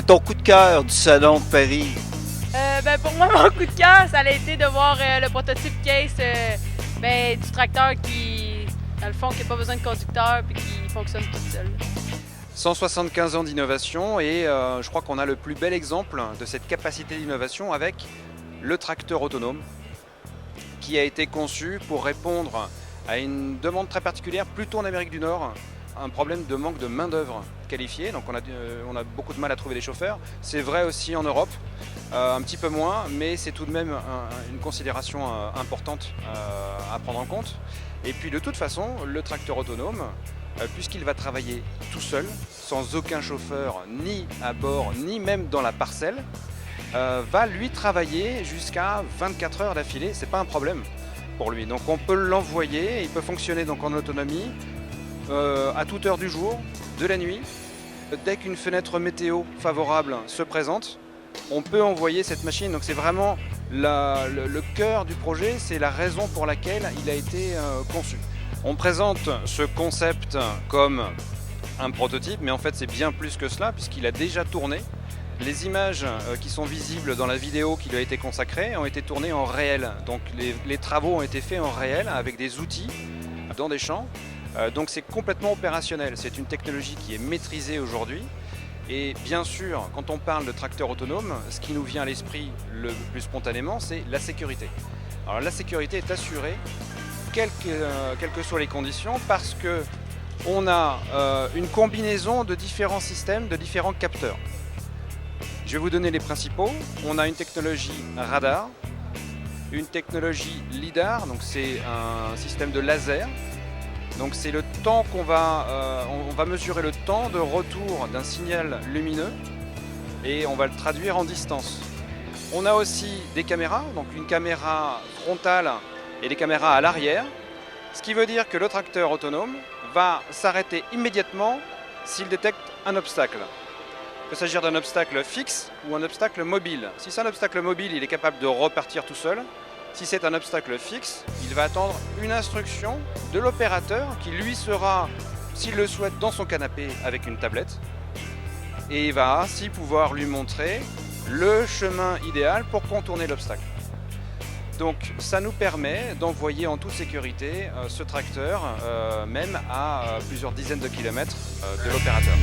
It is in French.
Ton coup de cœur du Salon de Paris? Pour moi, mon coup de cœur, ça a été de voir le prototype case du tracteur qui, dans le fond, qui n'a pas besoin de conducteur et qui fonctionne tout seul. 175 ans d'innovation et je crois qu'on a le plus bel exemple de cette capacité d'innovation avec le tracteur autonome qui a été conçu pour répondre à une demande très particulière, plutôt en Amérique du Nord, un problème de manque de main-d'œuvre qualifiée. Donc on a beaucoup de mal à trouver des chauffeurs. C'est vrai aussi en Europe, un petit peu moins, mais c'est tout de même une considération importante à prendre en compte. Et puis de toute façon, le tracteur autonome, puisqu'il va travailler tout seul, sans aucun chauffeur, ni à bord, ni même dans la parcelle, va lui travailler jusqu'à 24 heures d'affilée. C'est pas un problème pour lui. Donc on peut l'envoyer, il peut fonctionner donc en autonomie à toute heure du jour, de la nuit. Dès qu'une fenêtre météo favorable se présente, on peut envoyer cette machine. Donc c'est vraiment le cœur du projet, c'est la raison pour laquelle il a été conçu. On présente ce concept comme un prototype, mais en fait c'est bien plus que cela puisqu'il a déjà tourné. Les images qui sont visibles dans la vidéo qui lui a été consacrée ont été tournées en réel. Donc les travaux ont été faits en réel avec des outils dans des champs. Donc c'est complètement opérationnel. C'est une technologie qui est maîtrisée aujourd'hui. Et bien sûr, quand on parle de tracteur autonome, ce qui nous vient à l'esprit le plus spontanément, c'est la sécurité. Alors la sécurité est assurée quelles que soient les conditions, parce que on a une combinaison de différents systèmes, de différents capteurs. Je vais vous donner les principaux. On a une technologie radar, une technologie lidar, donc c'est un système de laser. Donc c'est le temps on va mesurer le temps de retour d'un signal lumineux et on va le traduire en distance. On a aussi des caméras, donc une caméra frontale et des caméras à l'arrière, ce qui veut dire que le tracteur autonome va s'arrêter immédiatement s'il détecte un obstacle. Il peut s'agir d'un obstacle fixe ou un obstacle mobile. Si c'est un obstacle mobile, il est capable de repartir tout seul. Si c'est un obstacle fixe, il va attendre une instruction de l'opérateur qui lui sera, s'il le souhaite, dans son canapé avec une tablette. Et il va ainsi pouvoir lui montrer le chemin idéal pour contourner l'obstacle. Donc ça nous permet d'envoyer en toute sécurité ce tracteur, même à plusieurs dizaines de kilomètres de l'opérateur.